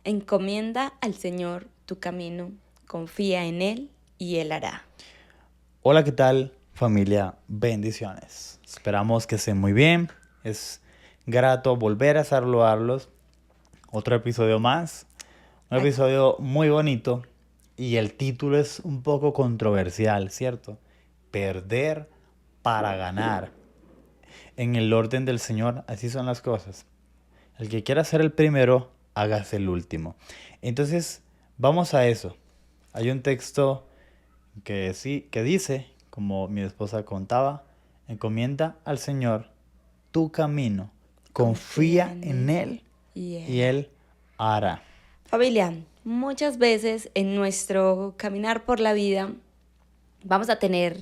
Encomienda al Señor tu camino, confía en Él y Él hará. Hola, ¿qué tal, familia? Bendiciones. Esperamos que estén muy bien. Es grato volver a saludarlos. Otro episodio más. Un Ay, episodio muy bonito. Y el título es un poco controversial, ¿cierto? Perder para ganar. En el orden del Señor, así son las cosas. El que quiera ser el primero, hágase el último. Entonces, vamos a eso. Hay un texto que dice, como mi esposa contaba, encomienda al Señor tu camino, confía confía en en Él Él y Él y hará. Él hará. Familia, muchas veces en nuestro caminar por la vida vamos a tener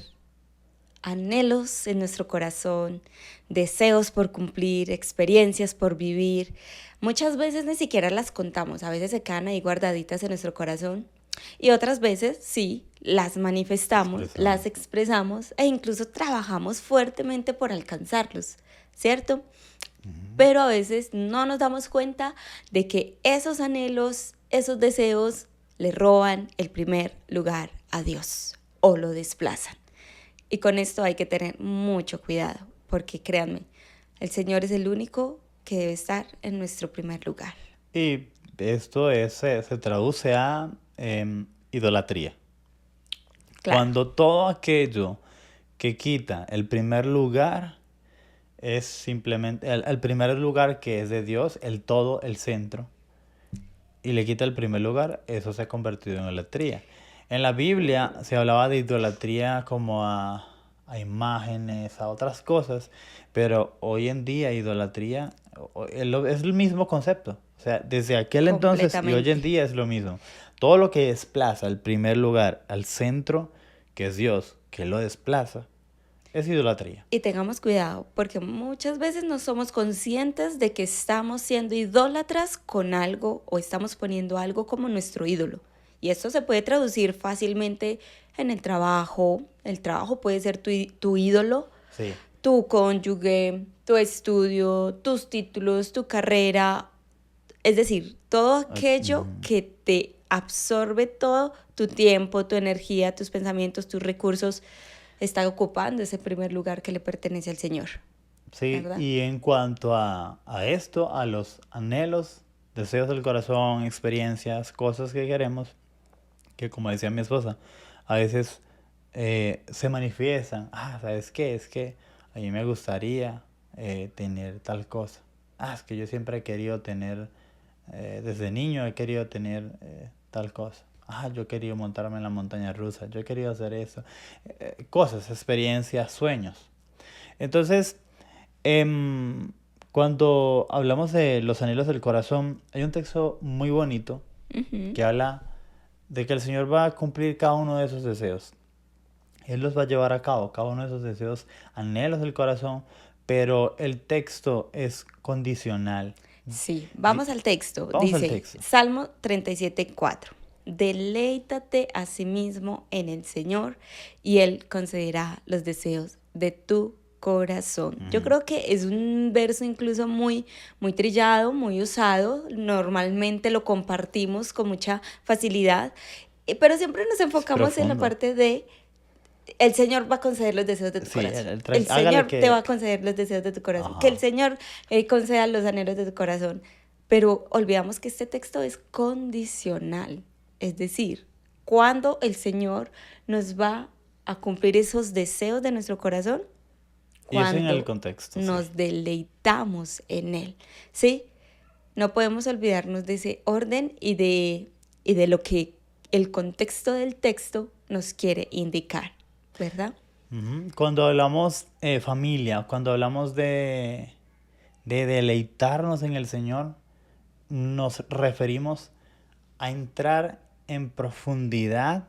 anhelos en nuestro corazón, deseos por cumplir, experiencias por vivir. Muchas veces ni siquiera las contamos, a veces se quedan ahí guardaditas en nuestro corazón y otras veces sí, las manifestamos, las Expresamos. expresamos e incluso trabajamos fuertemente por alcanzarlos, ¿cierto? Pero a veces no nos damos cuenta de que esos anhelos, esos deseos le roban el primer lugar a Dios o lo desplazan. Y con esto hay que tener mucho cuidado, porque créanme, el Señor es el único que debe estar en nuestro primer lugar. Y esto se traduce a idolatría. Claro, Cuando todo aquello que quita el primer lugar es simplemente el primer lugar que es de Dios, el todo, el centro, y le quita el primer lugar, eso se ha convertido en idolatría. En la Biblia se hablaba de idolatría como a imágenes, a otras cosas, pero hoy en día idolatría es el mismo concepto. O sea, desde aquel entonces y hoy en completamente. día es lo mismo. Todo lo que desplaza el primer lugar al centro, que es Dios, que lo desplaza, es idolatría. Y tengamos cuidado, porque muchas veces no somos conscientes de que estamos siendo idólatras con algo o estamos poniendo algo como nuestro ídolo. Y esto se puede traducir fácilmente en el trabajo. El trabajo puede ser tu ídolo, Sí. tu cónyuge, tu estudio, tus títulos, tu carrera. Es decir, todo aquello que te absorbe todo tu tiempo, tu energía, tus pensamientos, tus recursos, está ocupando ese primer lugar que le pertenece al Señor, Sí, ¿verdad? y en cuanto a esto, a los anhelos, deseos del corazón, experiencias, cosas que queremos, que como decía mi esposa, a veces se manifiestan. Ah, ¿sabes qué? Es que a mí me gustaría tener tal cosa. Ah, es que yo siempre he querido tener, desde niño he querido tener tal cosa. Ah, yo he querido montarme en la montaña rusa, yo he querido hacer eso. Cosas, experiencias, sueños. Entonces, Em, cuando hablamos de los anhelos del corazón, hay un texto muy bonito Ujú. que habla de que el Señor va a cumplir cada uno de esos deseos. Él los va a llevar a cabo, cada uno de esos deseos, anhelos del corazón, pero el texto es condicional. Sí, Di- vamos al texto. Vamos al Dice texto. Salmo 37:4. Deleítate a sí mismo en el Señor y Él concederá los deseos de tu corazón. Yo Ujú. creo que es un verso incluso muy trillado, muy usado. Normalmente lo compartimos con mucha facilidad, pero siempre nos Es enfocamos en la profundo. parte de el Señor va a conceder los deseos de tu Sí, corazón. El hágale Señor te va a que... conceder los deseos de tu corazón. Que el Ajá. Señor conceda los anhelos de tu corazón. Pero olvidamos que este texto es condicional. Es decir, cuando el Señor nos va a cumplir esos deseos de nuestro corazón, Y eso en el cuando contexto, sí. nos deleitamos en Él. ¿Sí? No podemos olvidarnos de ese orden y de lo que el contexto del texto nos quiere indicar, ¿verdad? Ujú. Cuando hablamos familia, cuando hablamos de deleitarnos en el Señor, nos referimos a entrar en profundidad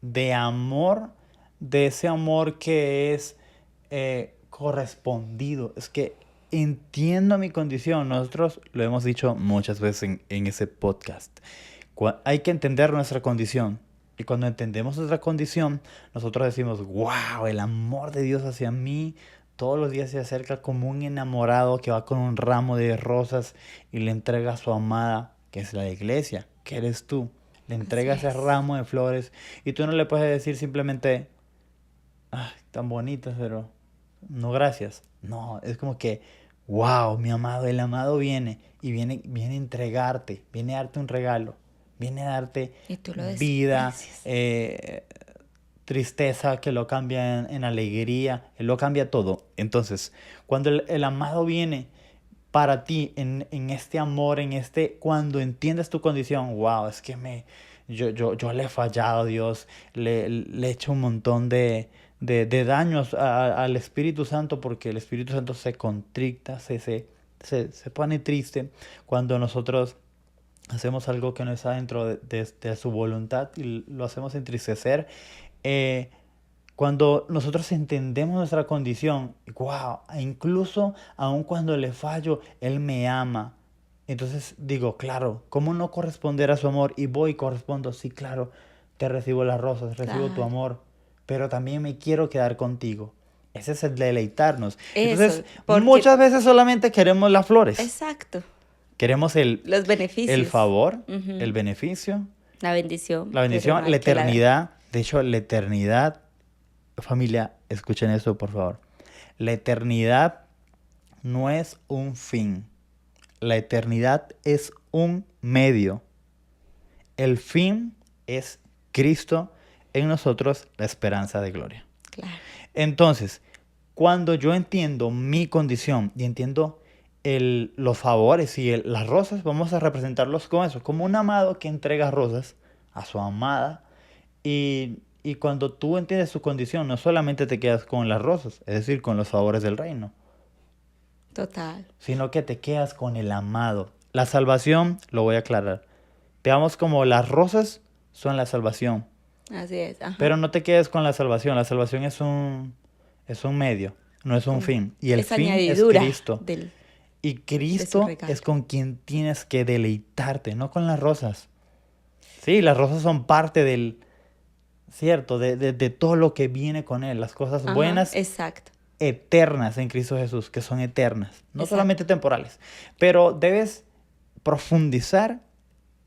de amor, de ese amor que es correspondido. Es que entiendo mi condición. Nosotros lo hemos dicho muchas veces en ese podcast. Hay que entender nuestra condición. Y cuando entendemos nuestra condición, nosotros decimos, wow, el amor de Dios hacia mí todos los días se acerca como un enamorado que va con un ramo de rosas y le entrega a su amada. que es la iglesia, que eres tú. Le entrega Así ese es. ramo de flores y tú no le puedes decir simplemente, ay, tan bonitas, pero no gracias. No, es como que, wow, mi amado, el amado viene y viene a entregarte, viene a darte un regalo, viene a darte Y tú lo vida, desprecias. tristeza que lo cambia en alegría, Él lo cambia todo. Entonces, cuando el amado viene para ti en este amor, cuando entiendes tu condición, wow, es que yo le he fallado a Dios, le he hecho un montón de daños al Espíritu Santo porque el Espíritu Santo se contricta, se pone triste cuando nosotros hacemos algo que no está dentro de su voluntad y lo hacemos entristecer. Eh, Cuando nosotros entendemos nuestra condición, wow, incluso aun cuando le fallo, Él me ama. Entonces digo, claro, ¿cómo no corresponder a su amor? Y voy y correspondo, sí, claro, te recibo las rosas, recibo tu Claro. amor, pero también me quiero quedar contigo. Ese es el deleitarnos. Entonces, Eso, porque, muchas veces solamente queremos las flores. exacto, Queremos los el beneficios, favor, el ujú, beneficio, la bendición, la pero bendición, no la hay que la... eternidad. De hecho, la eternidad, familia, escuchen esto, por favor. La eternidad no es un fin. La eternidad es un medio. El fin es Cristo en nosotros, la esperanza de gloria. Claro, Entonces, cuando yo entiendo mi condición y entiendo los favores y las rosas, vamos a representarlos con eso, como un amado que entrega rosas a su amada. Y cuando tú entiendes su condición, no solamente te quedas con las rosas, es decir, con los favores del reino, total, sino que te quedas con el amado. La salvación, lo voy a aclarar. Veamos como las rosas son la salvación, así es, pero ajá, no te quedes con la salvación. La salvación es un medio, no es un como fin. Y el esa fin es añadidura Cristo. del, Y de su Cristo regalo. es con quien tienes que deleitarte, no con las rosas. Sí, las rosas son parte del, cierto, de todo lo que viene con Él. Las cosas Ajá, buenas, exacto, eternas en Cristo Jesús, que son eternas, no solamente exacto. temporales. Pero debes profundizar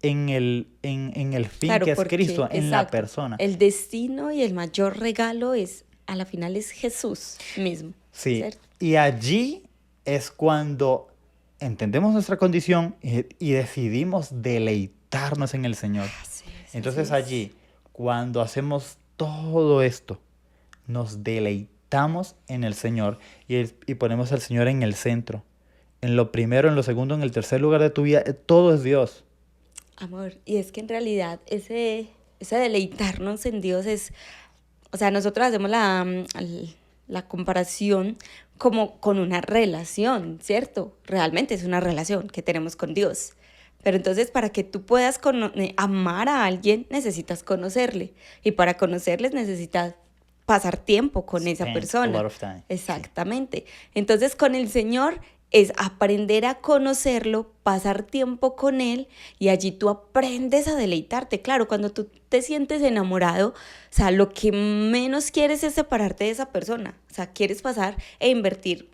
en el fin que Claro, es porque, Cristo, en la exacto, persona. el destino y el mayor regalo es, a la final es Jesús mismo, Sí, ¿cierto? y allí es cuando entendemos nuestra condición y decidimos deleitarnos en el Señor. Así es, así Entonces es. allí, cuando hacemos todo esto, nos deleitamos en el Señor y ponemos al Señor en el centro. En lo primero, en lo segundo, en el tercer lugar de tu vida, todo es Dios. Amor, y es que en realidad ese deleitarnos en Dios es, o sea, nosotros hacemos la comparación como con una relación, ¿cierto? Realmente es una relación que tenemos con Dios. Pero entonces para que tú puedas amar a alguien necesitas conocerle y para conocerles necesitas pasar tiempo con esa Spend a lot persona. of time. Sí. Exactamente. Entonces con el Señor es aprender a conocerlo, pasar tiempo con Él y allí tú aprendes a deleitarte. Claro, cuando tú te sientes enamorado, o sea, lo que menos quieres es separarte de esa persona. O sea, quieres pasar e invertir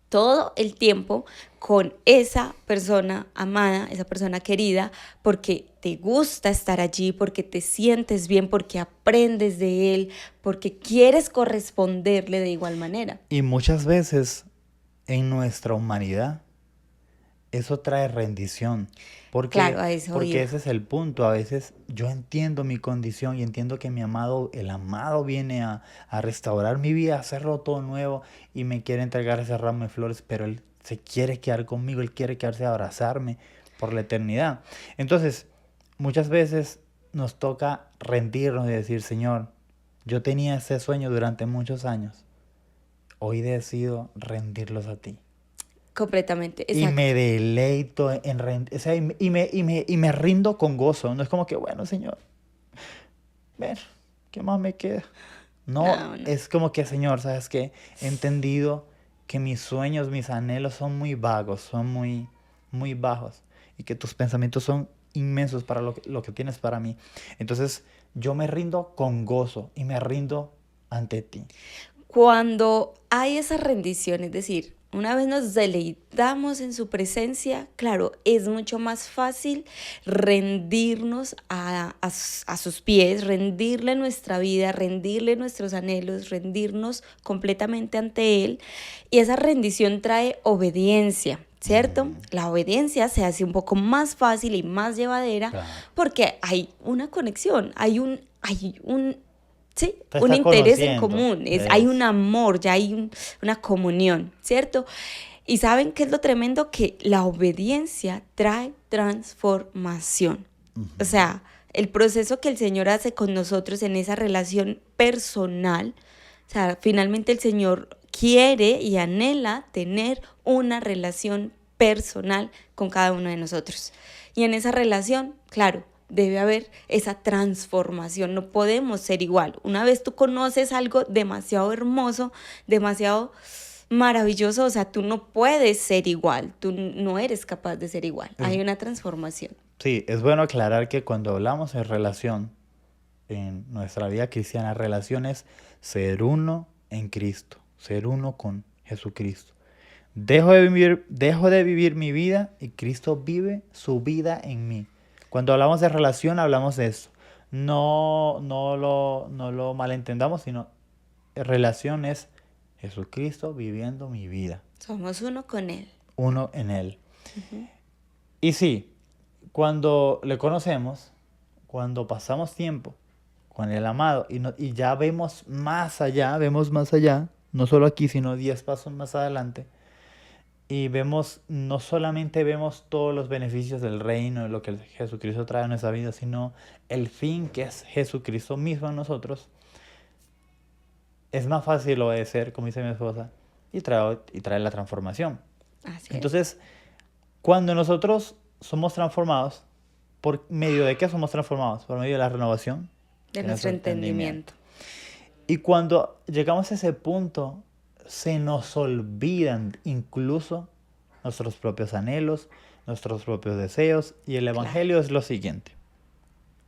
todo el tiempo con esa persona amada, esa persona querida, porque te gusta estar allí, porque te sientes bien, porque aprendes de él, porque quieres corresponderle de igual manera. Y muchas veces en nuestra humanidad eso trae rendición. Claro, Porque, a eso porque iba. ese es el punto. A veces yo entiendo mi condición y entiendo que mi amado, el amado viene a restaurar mi vida, a hacerlo todo nuevo y me quiere entregar ese ramo de flores, pero él se quiere quedar conmigo, él quiere quedarse a abrazarme por la eternidad. Entonces, muchas veces nos toca rendirnos y decir, Señor, yo tenía ese sueño durante muchos años. Hoy decido rendirlos a ti. Completamente, Y exacto. me deleito o sea, y me rindo con gozo. No es como que, bueno, Señor, ven, ¿qué más me queda? No, No, no. es como que, Señor, ¿sabes qué? He entendido que mis sueños, mis anhelos son muy vagos, son muy, muy bajos. Y que tus pensamientos son inmensos para lo que tienes para mí. Entonces, yo me rindo con gozo y me rindo ante ti. Cuando hay esa rendición, es decir, Una vez nos deleitamos en su presencia, claro, es mucho más fácil rendirnos a sus pies, rendirle nuestra vida, rendirle nuestros anhelos, rendirnos completamente ante Él. Y esa rendición trae obediencia, ¿cierto? La obediencia se hace un poco más fácil y más llevadera Claro. porque hay una conexión, hay un sí, Te un está interés en conociendo. común, hay un Eso. amor, ya hay una comunión, ¿cierto? Y ¿saben qué es lo tremendo? Que la obediencia trae transformación. O sea, el proceso que el Señor hace con nosotros en esa relación personal, o sea, finalmente el Señor quiere y anhela tener una relación personal con cada uno de nosotros. Y en esa relación, claro, debe haber esa transformación, no podemos ser igual. Una vez tú conoces algo demasiado hermoso, demasiado maravilloso, o sea, tú no puedes ser igual, tú no eres capaz de ser igual, Es- hay una transformación. Sí, es bueno aclarar que cuando hablamos de relación en nuestra vida cristiana, relación es ser uno en Cristo, ser uno con Jesucristo. Dejo de vivir mi vida y Cristo vive su vida en mí. Cuando hablamos de relación, hablamos de eso. No lo malentendamos, sino relación es Jesucristo viviendo mi vida, Somos uno con Él. uno en Él. Y sí, cuando le conocemos, cuando pasamos tiempo con el amado y ya vemos más allá, no solo aquí, sino 10 pasos más adelante, y vemos, no solamente vemos todos los beneficios del reino, de lo que Jesucristo trae a nuestra vida, sino el fin que es Jesucristo mismo en nosotros, es más fácil obedecer, como dice mi esposa, y trae la transformación. Así es. Entonces, cuando nosotros somos transformados, ¿por medio de qué somos transformados? Por medio de la renovación De nuestro entendimiento. Y cuando llegamos a ese punto, se nos olvidan incluso nuestros propios anhelos, nuestros propios deseos. Y el Evangelio es lo siguiente.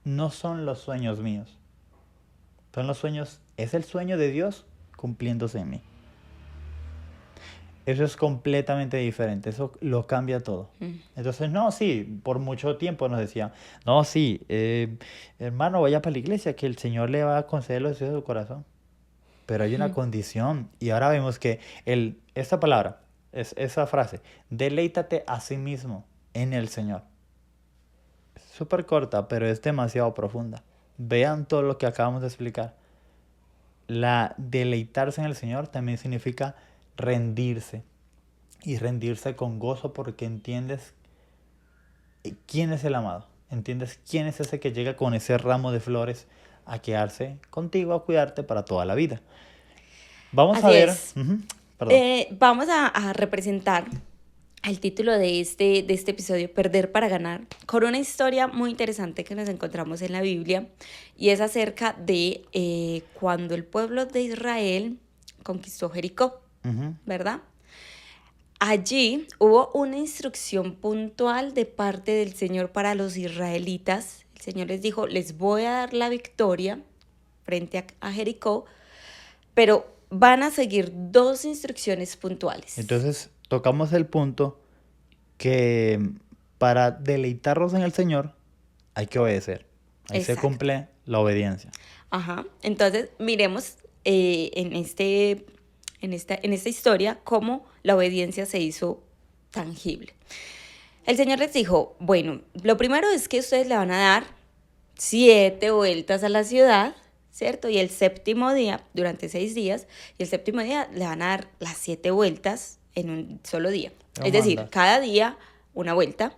No son los sueños míos. Son los sueños, es el sueño de Dios cumpliéndose en mí. Eso es completamente diferente, eso lo cambia todo. Entonces, no, sí, por mucho tiempo nos decían, no, sí, hermano, vaya para la iglesia, que el Señor le va a conceder los deseos de su corazón. Pero hay una condición, y ahora vemos que esta palabra, esa frase, deleítate a sí mismo en el Señor. Es súper corta, pero es demasiado profunda. Vean todo lo que acabamos de explicar. La deleitarse en el Señor también significa rendirse. Y rendirse con gozo porque entiendes quién es el amado. Entiendes quién es ese que llega con ese ramo de flores a quedarse contigo, a cuidarte para toda la vida. Vamos Así a ver. es. Perdón. Vamos a representar el título de este episodio, Perder para ganar, con una historia muy interesante que nos encontramos en la Biblia, y es acerca de cuando el pueblo de Israel conquistó Jericó, ¿verdad? Allí hubo una instrucción puntual de parte del Señor para los israelitas. El Señor les dijo, les voy a dar la victoria frente a Jericó, pero van a seguir 2 instrucciones puntuales. Entonces, tocamos el punto que para deleitarnos en el Señor hay que obedecer. Ahí Exacto. se cumple la obediencia. Ajá. Entonces, miremos en esta historia cómo la obediencia se hizo tangible. El Señor les dijo, bueno, lo primero es que ustedes le van a dar 7 vueltas a la ciudad, ¿cierto? Y el séptimo día, durante 6 días, y el séptimo día le van a dar las 7 vueltas en un solo día. ¿Cómo Es decir, andas? cada día una vuelta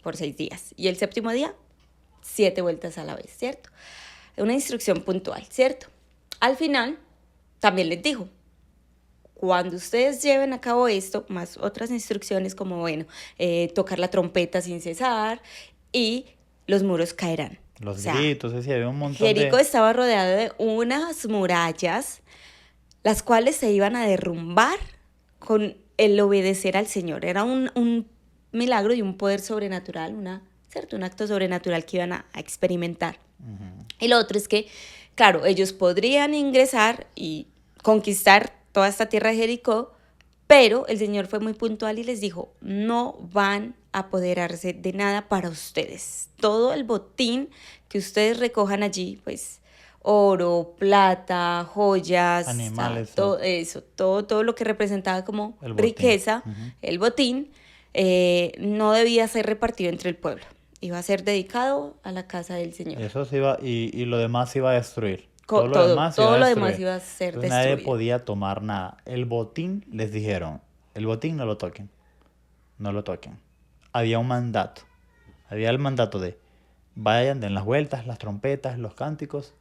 por 6 días. Y el séptimo día, 7 vueltas a la vez, ¿cierto? Una instrucción puntual, ¿cierto? Al final, también les dijo, cuando ustedes lleven a cabo esto, más otras instrucciones como, bueno, tocar la trompeta sin cesar y los muros caerán. Los O sea, gritos, decía, había un montón Jerico de... estaba rodeado de unas murallas, las cuales se iban a derrumbar con el obedecer al Señor. Era un milagro y un poder sobrenatural, ¿cierto? Un acto sobrenatural que iban a experimentar. Y lo otro es que, claro, ellos podrían ingresar y conquistar toda esta tierra de Jericó, Pero el Señor fue muy puntual y les dijo, no van a apoderarse de nada para ustedes. Todo el botín que ustedes recojan allí, pues oro, plata, joyas, Animales, todo eso, todo lo que representaba como el botín. riqueza, el botín, no debía ser repartido entre el pueblo. Iba a ser dedicado a la casa del Señor. Eso se iba, y lo demás se iba a destruir. Todo lo demás se iba todo a lo destruir. demás iba a ser Entonces nadie destruido. podía tomar nada. El botín, les dijeron, el botín no lo toquen. No lo toquen. Había un mandato. Había el mandato de, vayan, den las vueltas, las trompetas, los cánticos.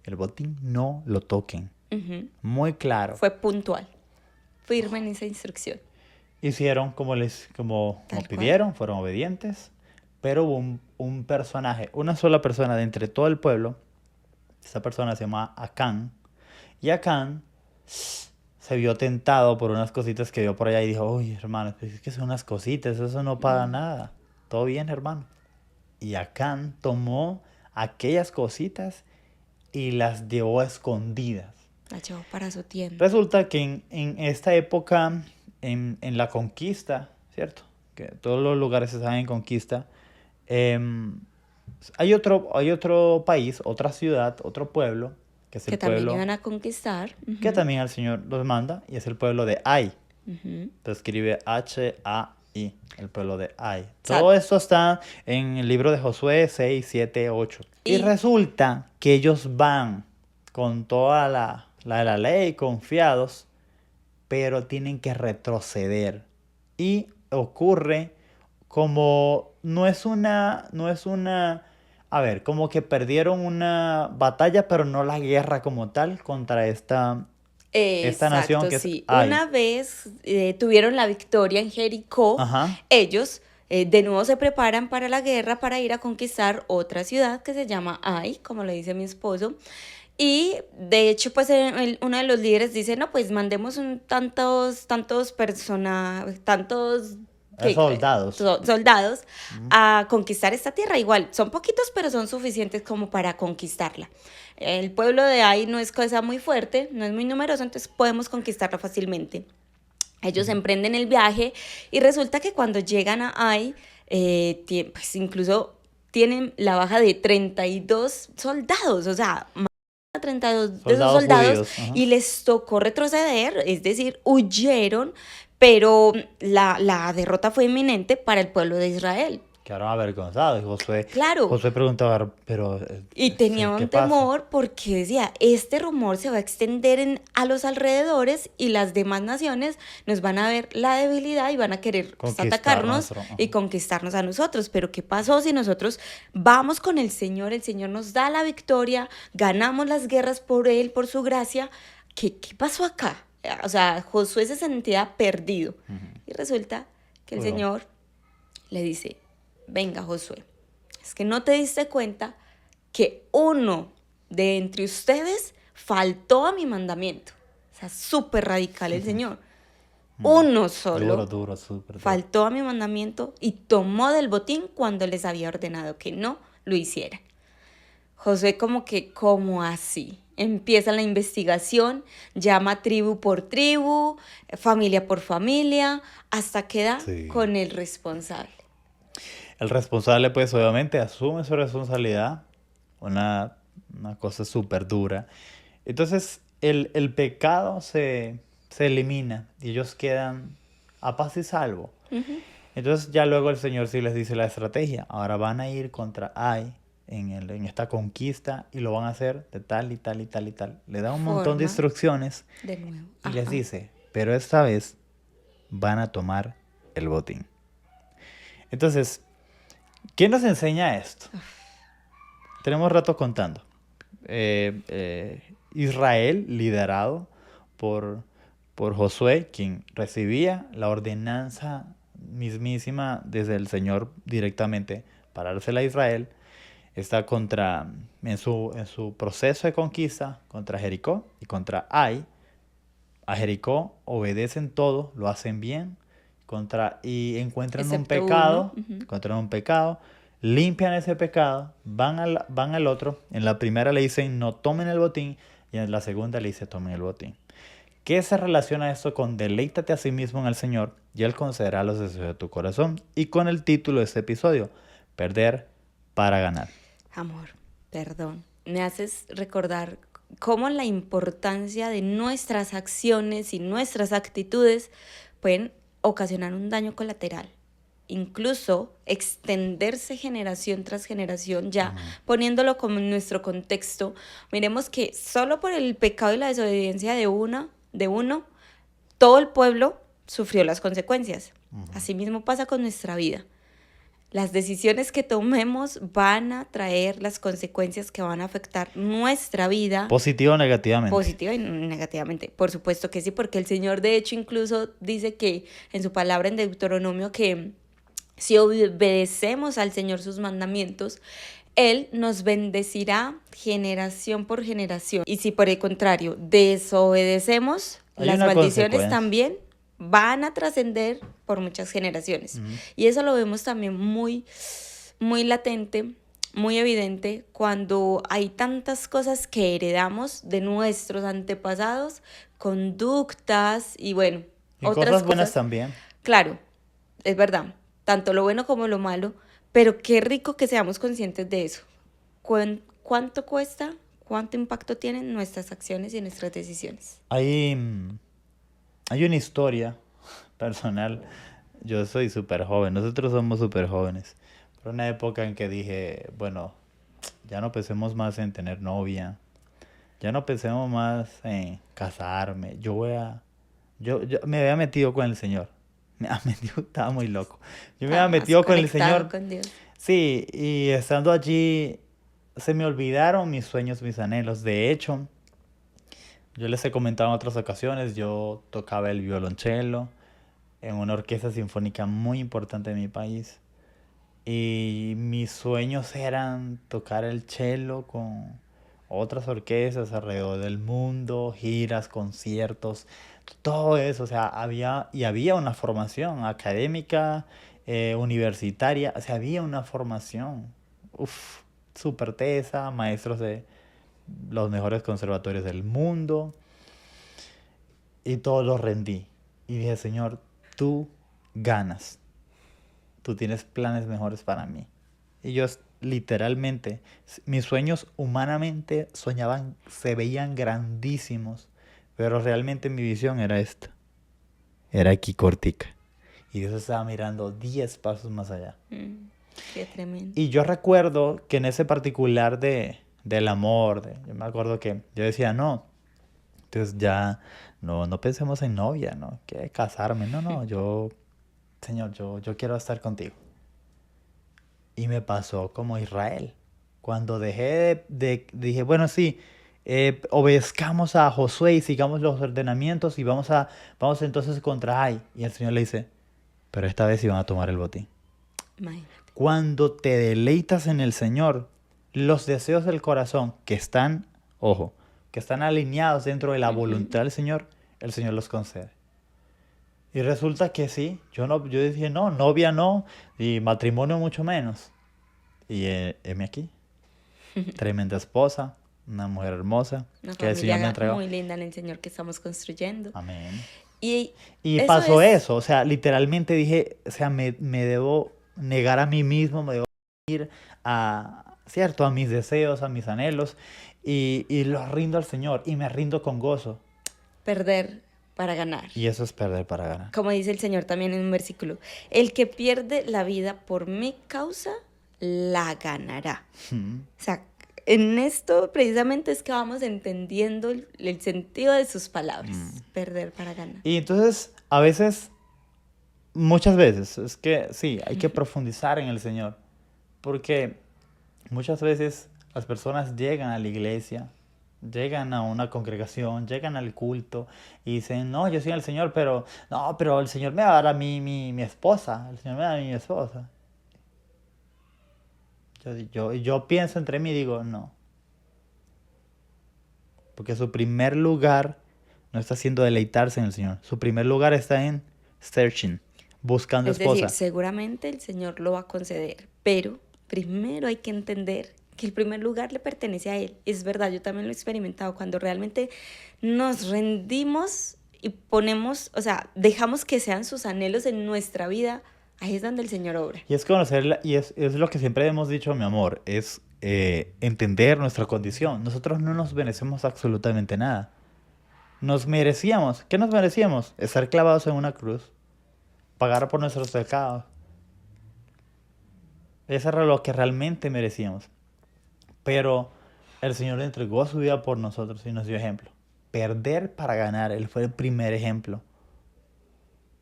El botín no lo toquen. Ujú. Muy claro. Fue puntual, firme en esa instrucción. Hicieron como Tal cual. pidieron, fueron obedientes, pero hubo un personaje, una sola persona de entre todo el pueblo. Esa persona se llama Acán, y Acán se vio tentado por unas cositas que vio por allá y dijo, uy, hermano, pues es que son unas cositas, eso no paga nada, todo bien, hermano. Y Acán tomó aquellas cositas y las llevó a escondidas. La llevó para su tienda. Resulta que en esta época, en la conquista, ¿cierto? Que todos los lugares estaban en conquista. Hay otro país, otra ciudad, otro pueblo, que es el Que también pueblo iban a conquistar. que también el Señor los manda, y es el pueblo de Ai. Ujú. Se escribe H-A-I, el pueblo de Ai. Sa- Todo esto está en el libro de Josué 6, 7, 8. Y Y- resulta que ellos van con toda la ley, confiados, pero tienen que retroceder. Y ocurre como, a ver, como que perdieron una batalla, pero no la guerra como tal contra esta nación Exacto, que es sí. Ai. Una vez tuvieron la victoria en Jericó, Ajá. ellos de nuevo se preparan para la guerra para ir a conquistar otra ciudad que se llama Ai, como le dice mi esposo. Y de hecho, pues uno de los líderes dice, no, pues mandemos tantos personas, Soldados. soldados a conquistar esta tierra. Igual, son poquitos, pero son suficientes como para conquistarla. El pueblo de Ai no es cosa muy fuerte, no es muy numeroso, entonces podemos conquistarla fácilmente. Ellos emprenden el viaje y resulta que cuando llegan a Ai, pues incluso tienen la baja de 32 soldados, o sea, a 32 de esos Soldados soldados judíos, ajá. y les tocó retroceder, es decir, huyeron, pero la derrota fue inminente para el pueblo de Israel. Quedaron avergonzados. Y Claro. Josué preguntaba, pero Y tenía ¿qué un pasa? temor porque decía, este rumor se va a extender a los alrededores y las demás naciones nos van a ver la debilidad y van a querer pues, Conquistar atacarnos nuestro, ajá. y conquistarnos a nosotros. Pero ¿qué pasó si nosotros vamos con el Señor nos da la victoria, ganamos las guerras por Él, por su gracia? ¿Qué pasó acá? O sea, Josué se sentía perdido. Y resulta que el Bueno. Señor le dice, venga Josué, es que no te diste cuenta que uno de entre ustedes faltó a mi mandamiento. O sea, súper radical el Señor. Uno solo Duro, súper duro. faltó a mi mandamiento y tomó del botín cuando les había ordenado que no lo hicieran. Josué como que, ¿cómo así? Empieza la investigación, llama tribu por tribu, familia por familia, hasta queda Sí. con el responsable. El responsable, pues, obviamente asume su responsabilidad, una cosa súper dura. Entonces, el pecado se elimina y ellos quedan a paz y salvo. Entonces, ya luego el Señor sí les dice la estrategia. Ahora van a ir contra Ai en esta conquista y lo van a hacer de tal y tal y tal y tal. Le da un montón de Forma. instrucciones De nuevo. y les Ajá. dice, pero esta vez van a tomar el botín. Entonces, ¿qué nos enseña esto? Tenemos rato contando. Israel, liderado por Josué, quien recibía la ordenanza mismísima desde el Señor directamente para dársela a Israel, está en su proceso de conquista contra Jericó y contra Ai. A Jericó obedecen todo, lo hacen bien, y encuentran un Excepto pecado, uno. Ujú. encuentran un pecado, limpian ese pecado, van al otro. En la primera le dicen no tomen el botín y en la segunda le dice tomen el botín. ¿Qué se relaciona esto con deleítate a sí mismo en el Señor y Él concederá los deseos de tu corazón? Y con el título de este episodio, perder para ganar. Amor, perdón. Me haces recordar cómo la importancia de nuestras acciones y nuestras actitudes pueden ocasionar un daño colateral. Incluso extenderse generación tras generación, ya poniéndolo como en nuestro contexto. Miremos que solo por el pecado y la desobediencia de uno, todo el pueblo sufrió las consecuencias. Asimismo pasa con nuestra vida. Las decisiones que tomemos van a traer las consecuencias que van a afectar nuestra vida. Positiva o negativamente. Positiva y negativamente. Por supuesto que sí, porque el Señor de hecho incluso dice que en su palabra en Deuteronomio que si obedecemos al Señor sus mandamientos, Él nos bendecirá generación por generación. Y si por el contrario desobedecemos, las maldiciones también van a trascender por muchas generaciones. Y eso lo vemos también muy, muy latente, muy evidente cuando hay tantas cosas que heredamos de nuestros antepasados, conductas y bueno, y otras cosas buenas también. Claro, es verdad, tanto lo bueno como lo malo, pero qué rico que seamos conscientes de eso. ¿Cuánto cuesta? ¿Cuánto impacto tienen nuestras acciones y nuestras decisiones? Hay una historia personal. Yo soy súper joven, nosotros somos súper jóvenes. Pero una época en que dije, bueno, ya no pensemos más en tener novia, ya no pensemos más en casarme. Yo me había metido con el Señor. Estaba muy loco. Yo me había metido con el Señor. Con Dios. Sí, y estando allí se me olvidaron mis sueños, mis anhelos. De hecho, yo les he comentado en otras ocasiones, yo tocaba el violonchelo en una orquesta sinfónica muy importante de mi país. Y mis sueños eran tocar el cello con otras orquestas alrededor del mundo, giras, conciertos, todo eso. O sea, había una formación académica, universitaria, o sea, había una formación. Uf, súper tesa, maestros de los mejores conservatorios del mundo. Y todo lo rendí. Y dije, Señor, tú ganas. Tú tienes planes mejores para mí. Y yo literalmente, mis sueños humanamente se veían grandísimos. Pero realmente mi visión era esta. Era aquí cortica. Y Dios estaba mirando 10 pasos más allá. Qué tremendo. Y yo recuerdo que en ese particular del amor, yo me acuerdo que yo decía, no, entonces ya no pensemos en novia, ¿no? Que casarme, no, Señor, yo quiero estar contigo. Y me pasó como Israel. Cuando dije, bueno, sí, obedezcamos a Josué y sigamos los ordenamientos y vamos entonces contra Ai. Y el Señor le dice, pero esta vez iban a tomar el botín. Imagínate. Cuando te deleitas en el Señor, los deseos del corazón que están alineados dentro de la voluntad del Señor, el Señor los concede. Y resulta que sí, yo dije, no, novia no, y matrimonio mucho menos. Y heme aquí, tremenda esposa, una mujer hermosa, Una que el Señor me entregó. muy linda en el Señor que estamos construyendo. Amén. Y pasó eso, o sea, literalmente dije, o sea, me debo negar a mí mismo, me debo ir a mis deseos, a mis anhelos, y los rindo al Señor, y me rindo con gozo. Perder para ganar. Y eso es perder para ganar. Como dice el Señor también en un versículo, el que pierde la vida por mi causa, la ganará. O sea, en esto precisamente es que vamos entendiendo el sentido de sus palabras. Perder para ganar. Y entonces, muchas veces, es que sí, hay que profundizar en el Señor. Porque muchas veces las personas llegan a la iglesia, llegan a una congregación, llegan al culto y dicen, no, yo soy el Señor, pero el Señor me va a dar a mí mi esposa, el Señor me va a dar a mi esposa. Yo pienso entre mí y digo, no. Porque su primer lugar no está haciendo deleitarse en el Señor. Su primer lugar está en searching, buscando esposa. Es decir, seguramente el Señor lo va a conceder, pero primero hay que entender que el primer lugar le pertenece a Él. Es verdad, yo también lo he experimentado, cuando realmente nos rendimos y ponemos, o sea, dejamos que sean sus anhelos en nuestra vida, ahí es donde el Señor obra. Y es conocerla, y es lo que siempre hemos dicho, mi amor, es entender nuestra condición. Nosotros no nos merecemos absolutamente nada. Nos merecíamos, ¿qué nos merecíamos? Estar clavados en una cruz, pagar por nuestros pecados. Eso era lo que realmente merecíamos. Pero el Señor entregó su vida por nosotros y nos dio ejemplo. Perder para ganar, Él fue el primer ejemplo.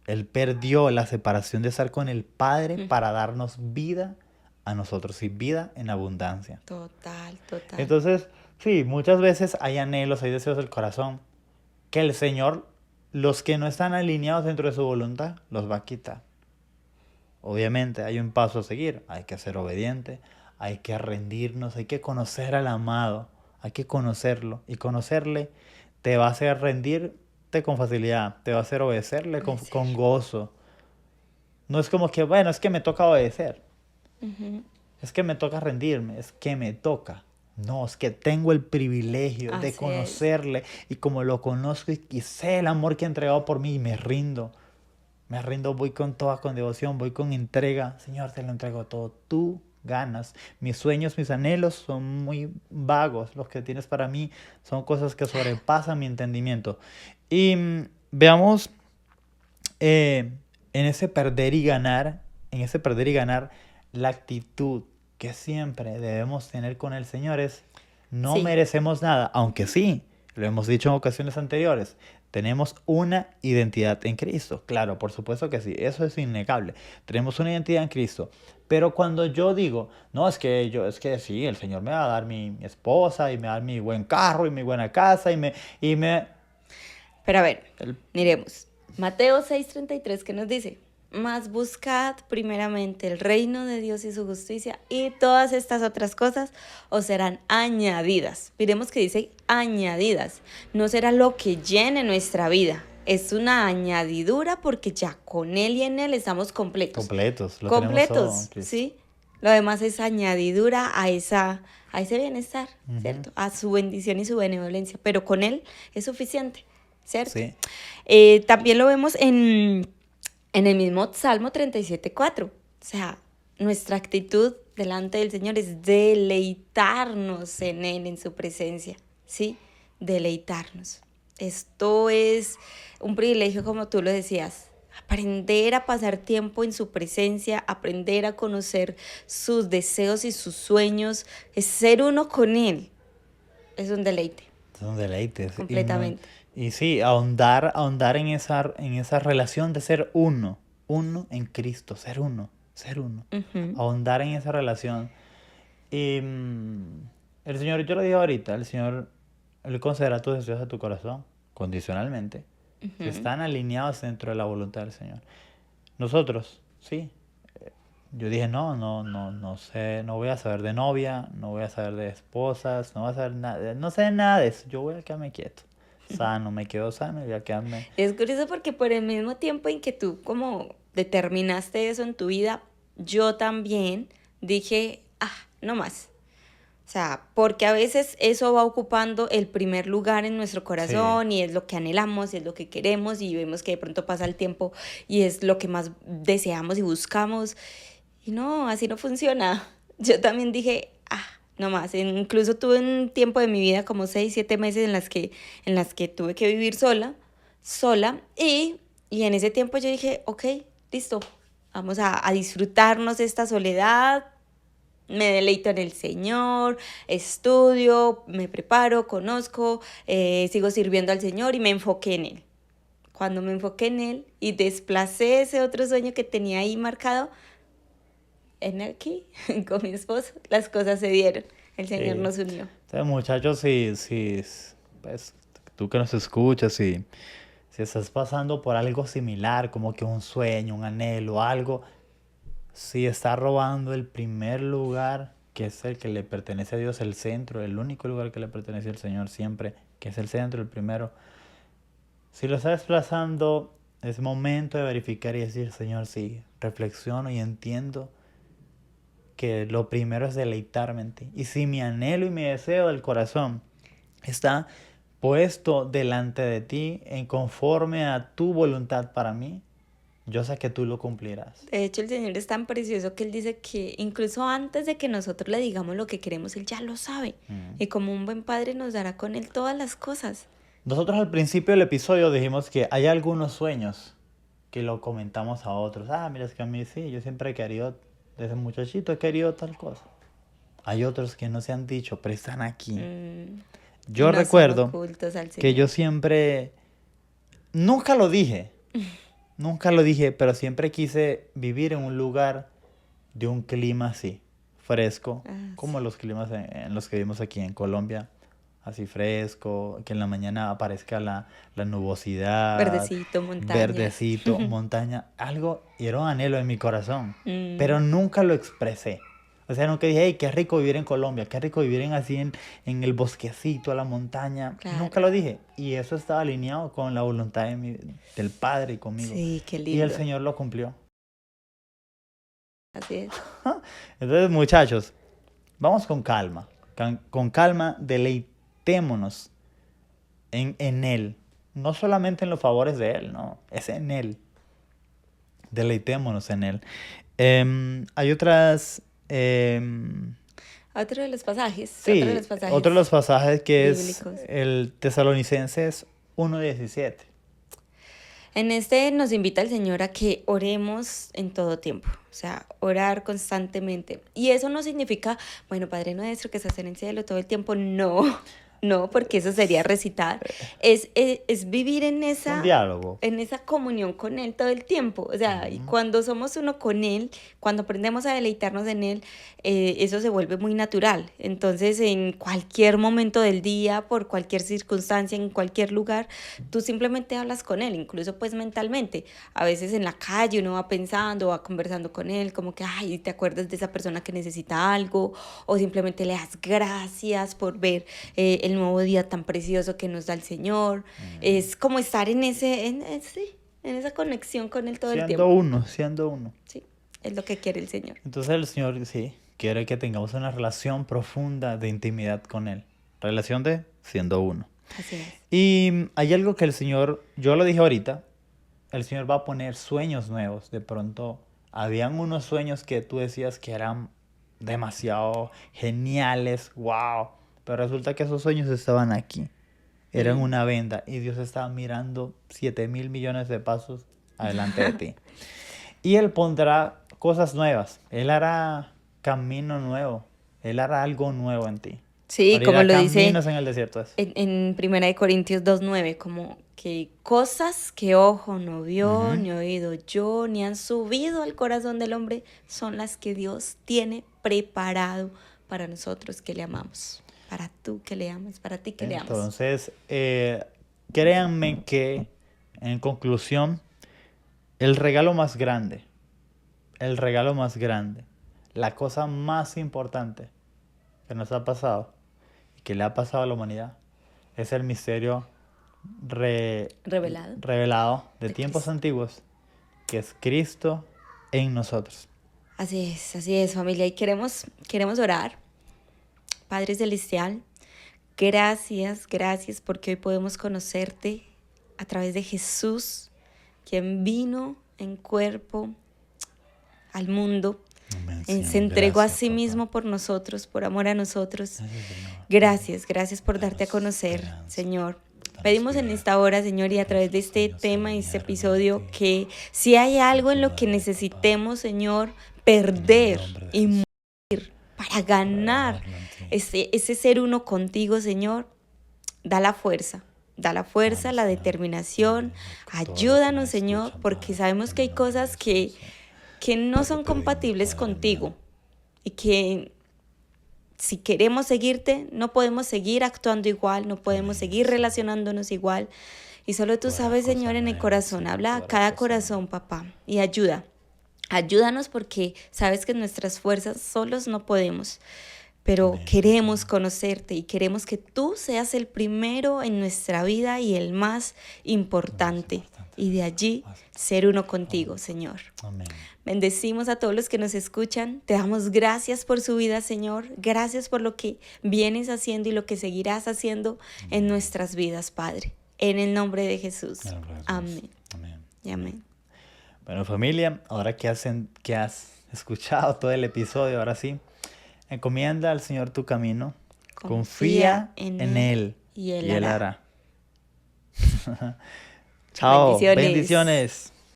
Él perdió la separación de estar con el Padre para darnos vida a nosotros y vida en abundancia. Total. Entonces, sí, muchas veces hay anhelos, hay deseos del corazón que el Señor, los que no están alineados dentro de su voluntad, los va a quitar. Obviamente hay un paso a seguir, hay que ser obediente, hay que rendirnos, hay que conocer al amado, hay que conocerlo, y conocerle te va a hacer rendirte con facilidad, te va a hacer obedecerle con gozo. No es como que, bueno, es que me toca obedecer, es que me toca rendirme, es que me toca. No, es que tengo el privilegio de Así es. conocerle, y como lo conozco y sé el amor que ha entregado por mí, me rindo, voy con devoción, voy con entrega. Señor, te lo entrego todo, tú ganas. Mis sueños, mis anhelos son muy vagos, los que tienes para mí son cosas que sobrepasan mi entendimiento. Y veamos en ese perder y ganar, la actitud que siempre debemos tener con el Señor es: no Sí. merecemos nada, aunque sí, lo hemos dicho en ocasiones anteriores, tenemos una identidad en Cristo. Claro, por supuesto que sí, eso es innegable. Tenemos una identidad en Cristo. Pero cuando yo digo, no, es que sí, el Señor me va a dar mi esposa, y me va a dar mi buen carro, y mi buena casa, Pero a ver, miremos. Mateo 6:33, ¿qué nos dice? Mas buscad primeramente el reino de Dios y su justicia, y todas estas otras cosas os serán añadidas. Miremos que dice añadidas. No será lo que llene nuestra vida. Es una añadidura, porque ya con Él y en Él estamos completos. Completos, lo tenemos todo en Cristo. ¿Sí? Lo demás es añadidura a ese bienestar, ¿cierto? A su bendición y su benevolencia. Pero con Él es suficiente, ¿cierto? Sí. También lo vemos en el mismo Salmo 37:4. O sea, nuestra actitud delante del Señor es deleitarnos en Él, en su presencia, ¿sí? Deleitarnos. Esto es un privilegio, como tú lo decías. Aprender a pasar tiempo en su presencia, aprender a conocer sus deseos y sus sueños, es ser uno con Él. Es un deleite. Es un deleite. Completamente. Y sí, ahondar en esa relación de ser uno en Cristo, ser uno. Ahondar en esa relación. Y el Señor, yo lo dije ahorita, el Señor, Él concederá tus deseos a tu corazón, condicionalmente, si están alineados dentro de la voluntad del Señor. Nosotros, sí. Yo dije, no sé, no voy a saber de novia, no voy a saber de esposas, no voy a saber nada, no sé nada de eso, yo voy a quedarme quieto. Sano, me quedo sano y voy a quedarme. Es curioso porque por el mismo tiempo en que tú como determinaste eso en tu vida, yo también dije, no más. O sea, porque a veces eso va ocupando el primer lugar en nuestro corazón, y es lo que anhelamos, y es lo que queremos, y vemos que de pronto pasa el tiempo y es lo que más deseamos y buscamos. Y no, así no funciona. Yo también dije, no más. Incluso tuve un tiempo de mi vida, como 6-7 meses en las que tuve que vivir sola, y en ese tiempo yo dije, ok, listo, vamos a disfrutarnos esta soledad. Me deleito en el Señor, estudio, me preparo, conozco, sigo sirviendo al Señor y me enfoqué en Él. Cuando me enfoqué en Él y desplacé ese otro sueño que tenía ahí marcado, aquí, con mi esposo, las cosas se dieron. El Señor nos unió. Entonces, muchachos, si pues, tú que nos escuchas, si estás pasando por algo similar, como que un sueño, un anhelo, algo, si está robando el primer lugar, que es el que le pertenece a Dios, el centro, el único lugar que le pertenece al Señor siempre, que es el centro, el primero. Si lo está desplazando, es momento de verificar y decir, Señor, sí, reflexiono y entiendo que lo primero es deleitarme en ti. Y si mi anhelo y mi deseo del corazón está puesto delante de ti en conforme a tu voluntad para mí, yo sé que tú lo cumplirás. De hecho, el Señor es tan precioso que Él dice que incluso antes de que nosotros le digamos lo que queremos, Él ya lo sabe. Y como un buen padre nos dará con Él todas las cosas. Nosotros al principio del episodio dijimos que hay algunos sueños que lo comentamos a otros. Mira, es que a mí sí, yo siempre he querido, desde muchachito he querido tal cosa. Hay otros que no se han dicho, pero están aquí. Yo No son recuerdo ocultos al que Señor. yo siempre, nunca lo dije, pero siempre quise vivir en un lugar de un clima así, fresco, como Sí. los climas en los que vivimos aquí en Colombia, así fresco, que en la mañana aparezca la nubosidad, Verdecito, montaña. verdecito, montaña, algo, y era un anhelo en mi corazón, pero nunca lo expresé. O sea, nunca dije, hey, qué rico vivir en Colombia, qué rico vivir así en el bosquecito, a la montaña. Claro. Nunca lo dije. Y eso estaba alineado con la voluntad del Padre y conmigo. Sí, qué Y el lindo. Señor lo cumplió. Así es. Entonces, muchachos, vamos con calma. Con calma, deleitémonos en Él. No solamente en los favores de Él, no. Es en Él. Deleitémonos en Él. Hay otras... Otro de los pasajes. sí, otro de los pasajes que bíblicos. es el Tesalonicenses 1:17. En este nos invita el Señor a que oremos en todo tiempo, o sea, orar constantemente. Y eso no significa, bueno, Padre nuestro que estás en el cielo todo el tiempo, no, porque eso sería recitar. Es vivir en Un esa diálogo. comunión con Él todo el tiempo. O sea, y cuando somos uno con Él, cuando aprendemos a deleitarnos en Él, eso se vuelve muy natural. Entonces, en cualquier momento del día, por cualquier circunstancia, en cualquier lugar, tú simplemente hablas con Él, incluso pues mentalmente. A veces en la calle uno va pensando, va conversando con Él, como que, ay, te acuerdas de esa persona que necesita algo, o simplemente le das gracias por ver el nuevo día tan precioso que nos da el Señor. Es como estar en esa conexión con Él todo el tiempo. Siendo uno. Sí, es lo que quiere el Señor. Entonces el Señor, sí, quiere que tengamos una relación profunda de intimidad con Él. Relación de siendo uno. Así es. Y hay algo que el Señor, yo lo dije ahorita, el Señor va a poner sueños nuevos. De pronto, habían unos sueños que tú decías que eran demasiado geniales, wow. Pero resulta que esos sueños estaban aquí. Eran una venda y Dios estaba mirando 7,000 millones de pasos adelante de ti. Y Él pondrá cosas nuevas. Él hará camino nuevo. Él hará algo nuevo en ti. Sí, Abrirá como lo dice caminos en el desierto. en 1 Corintios 2:9, como que cosas que ojo no vio, ni oído yo, ni han subido al corazón del hombre, son las que Dios tiene preparado para nosotros que le amamos. Para tú que le amas, para ti que le amas. Entonces, créanme que, en conclusión, el regalo más grande, la cosa más importante que nos ha pasado y que le ha pasado a la humanidad, es el misterio revelado de tiempos Cristo. antiguos, que es Cristo en nosotros. Así es, familia. Y queremos orar. Padre Celestial, gracias porque hoy podemos conocerte a través de Jesús, quien vino en cuerpo al mundo. Amén, Él se Señor. entregó Gracias, a sí papá. mismo por nosotros, por amor a nosotros. Gracias, Señor. Gracias por darte a Danos conocer, esperanza. Señor. Danos Pedimos en vida. esta hora, Señor, y a través de este Señor, tema y este Señor, episodio, hermano, que si hay algo en lo que Padre, necesitemos, Señor, perder En el nombre de y Jesús. morir para ganar Para amarlo en ti. ese ser uno contigo, Señor, da la fuerza, Vamos, la Señor. determinación. Con todos los que Ayúdanos, me Señor, escuchan, porque Padre, sabemos en que hay el nombre de cosas que Jesús. no Te son lo pedimos, compatibles Padre contigo mío. y que si queremos seguirte, no podemos seguir actuando igual, no podemos Amén, seguir Señor. relacionándonos igual. Y solo tú Tú harás sabes, cosas Señor, en el nuevas, corazón. Señor, Habla tú a harás cada cosas corazón, nuevas. papá, y ayuda. Ayúdanos porque sabes que nuestras fuerzas solos no podemos. Pero Amén, queremos Señor. conocerte y queremos que tú seas el primero en nuestra vida y el más importante. Y de allí ser uno contigo, Señor. Amén. Bendecimos a todos los que nos escuchan. Te damos gracias por su vida, Señor. Gracias por lo que vienes haciendo y lo que seguirás haciendo en nuestras vidas, Padre. En el nombre de Jesús. Amén. Amén. Y amén. Bueno, familia, ahora que has escuchado todo el episodio, ahora sí, encomienda al Señor tu camino, confía en Él y Él hará. Chao, Bendiciones. bendiciones.